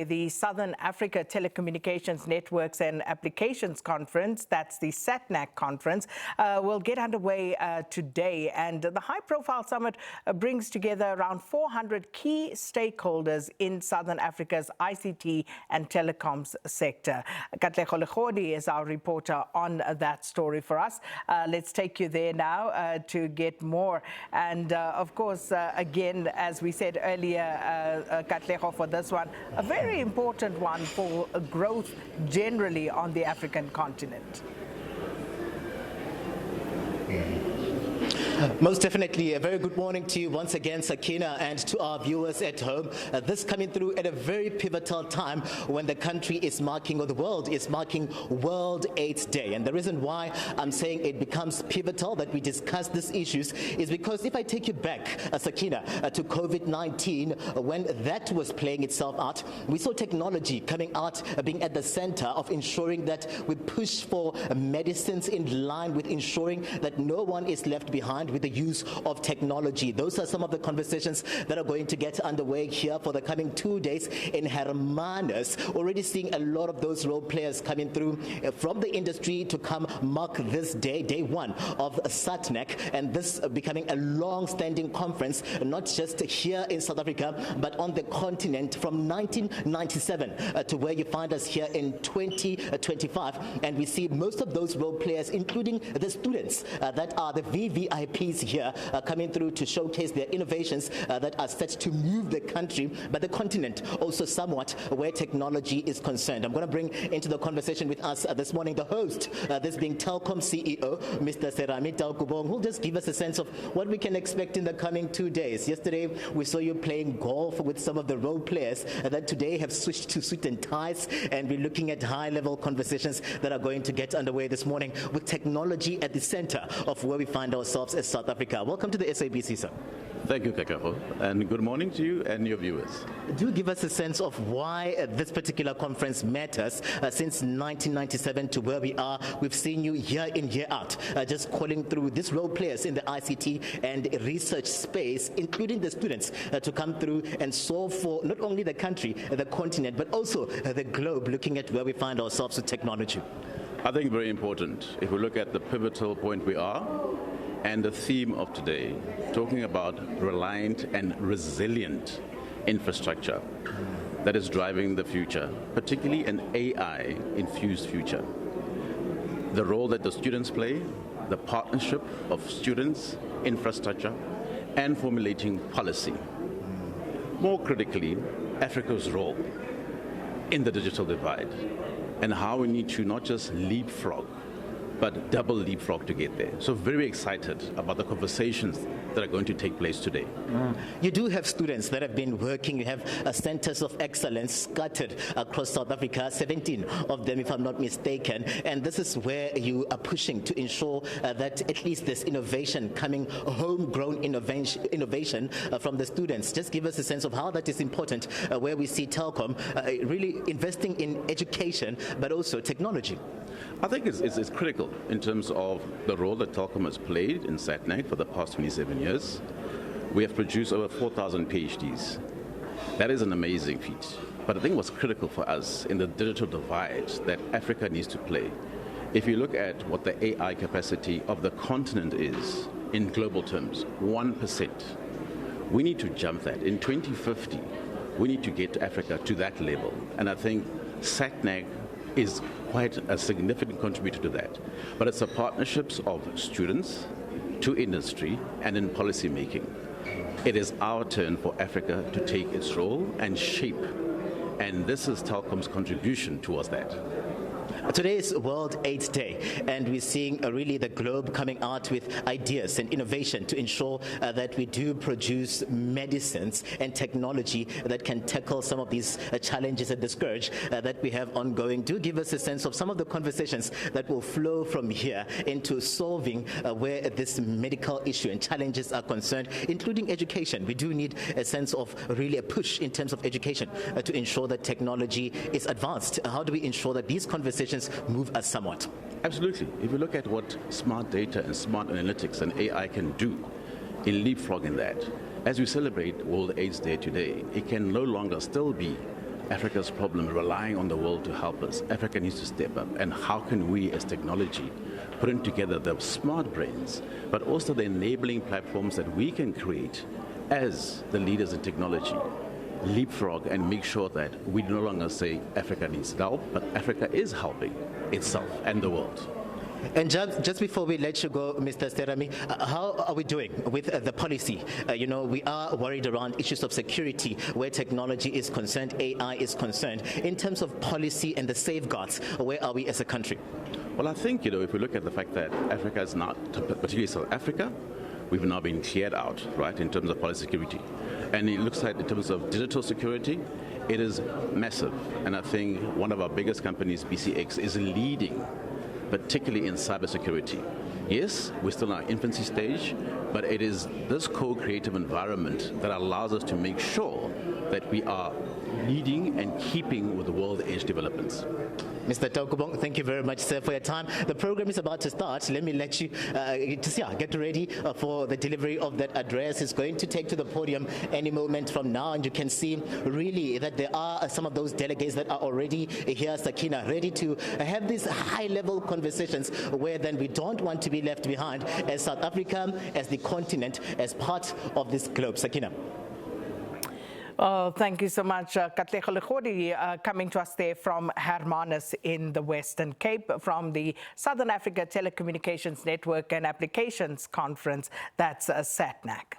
The Southern Africa Telecommunications Networks and Applications Conference, that's the SATNAC conference, will get underway today. And the high-profile summit brings together around 400 key stakeholders in Southern Africa's ICT and telecoms sector. Katlego Legodi is our reporter on that story for us. Let's take you there now to get more. And of course, again, as we said earlier, Katlego, for this one, a very important one for growth generally on the African continent. Most definitely. A very good morning to you once again, Sakina, and to our viewers at home. This coming through at a very pivotal time when the country is marking, or the world is marking, World AIDS Day. And the reason why I'm saying it becomes pivotal that we discuss these issues is because if I take you back, Sakina, to COVID-19, when that was playing itself out, we saw technology coming out, being at the center of ensuring that we push for medicines in line with ensuring that no one is left behind with the use of technology. Those are some of the conversations that are going to get underway here for the coming 2 days in Hermanus. Already seeing a lot of those role players coming through from the industry to come mark this day, day one of SATNAC, and this becoming a long-standing conference, not just here in South Africa, but on the continent from 1997 to where you find us here in 2025. And we see most of those role players, including the students that are the VVIPs here coming through to showcase their innovations that are set to move the country, but the continent also somewhat where technology is concerned. I'm going to bring into the conversation with us this morning the host, this being Telkom CEO, Mr. Serame Taukubong, who'll just give us a sense of what we can expect in the coming 2 days. Yesterday, we saw you playing golf with some of the role players that today have switched to suit and ties, and we're looking at high-level conversations that are going to get underway this morning with technology at the center of where we find ourselves as South Africa. Welcome to the SABC, sir. Thank you, Kakako, and good morning to you and your viewers. Do give us a sense of why this particular conference matters since 1997 to where we are. We've seen you year in, year out, just calling through these role players in the ICT and research space, including the students, to come through and solve for not only the country, the continent, but also the globe, looking at where we find ourselves with technology. I think very important, if we look at the pivotal point we are, and the theme of today, talking about reliant and resilient infrastructure that is driving the future, particularly an AI-infused future. The role that the students play, the partnership of students, infrastructure, and formulating policy. More critically, Africa's role in the digital divide, and how we need to not just leapfrog, but double leapfrog to get there. So very excited about the conversations that are going to take place today. You do have students that have been working. You have centers of excellence scattered across South Africa, 17 of them if I'm not mistaken, and this is where you are pushing to ensure that at least there's innovation coming, homegrown innovation from the students. Just give us a sense of how that is important, where we see Telkom really investing in education but also technology. I think it's critical in terms of the role that Telkom has played in SATNAC for the past 27 years. We have produced over 4,000 PhDs. That is an amazing feat. But I think what's critical for us in the digital divide that Africa needs to play, if you look at what the AI capacity of the continent is in global terms, 1%, we need to jump that. In 2050, we need to get Africa to that level. And I think SATNAC is quite a significant contributor to that. But it's the partnerships of students to industry and in policy making. It is our turn for Africa to take its role and shape. And this is Telkom's contribution towards that. Today is World AIDS Day, and we're seeing really the globe coming out with ideas and innovation to ensure that we do produce medicines and technology that can tackle some of these challenges and the scourge that we have ongoing. Do give us a sense of some of the conversations that will flow from here into solving where this medical issue and challenges are concerned, including education. We do need a sense of really a push in terms of education to ensure that technology is advanced. How do we ensure that these conversations move us somewhat? Absolutely. If you look at what smart data and smart analytics and AI can do in leapfrogging that, as we celebrate World AIDS Day today, it can no longer still be Africa's problem, relying on the world to help us. Africa needs to step up. And how can we, as technology, putting together the smart brains, but also the enabling platforms that we can create as the leaders in technology, leapfrog and make sure that we no longer say Africa needs help, but Africa is helping itself and the world. And just before we let you go, Mr. Sterami, how are we doing with the policy? We are worried around issues of security where technology is concerned, AI is concerned. In terms of policy and the safeguards, where are we as a country? Well, I think, if we look at the fact that Africa is not, particularly South Africa, we've now been cleared out, right, in terms of policy security. And it looks like in terms of digital security, it is massive. And I think one of our biggest companies, BCX, is leading, particularly in cybersecurity. Yes, we're still in our infancy stage, but it is this co-creative environment that allows us to make sure that we are leading and keeping with the world age developments. Mr. Taukubong, thank you very much, sir, for your time. The program is about to start. Let me let you get ready for the delivery of that address. It's going to take to the podium any moment from now, and you can see really that there are some of those delegates that are already here, Sakina, ready to have these high-level conversations where then we don't want to be left behind as South Africa, as the continent, as part of this globe. Sakina. Oh, thank you so much, Katlego Legodi, coming to us there from Hermanus in the Western Cape from the Southern Africa Telecommunications Network and Applications Conference. That's SATNAC.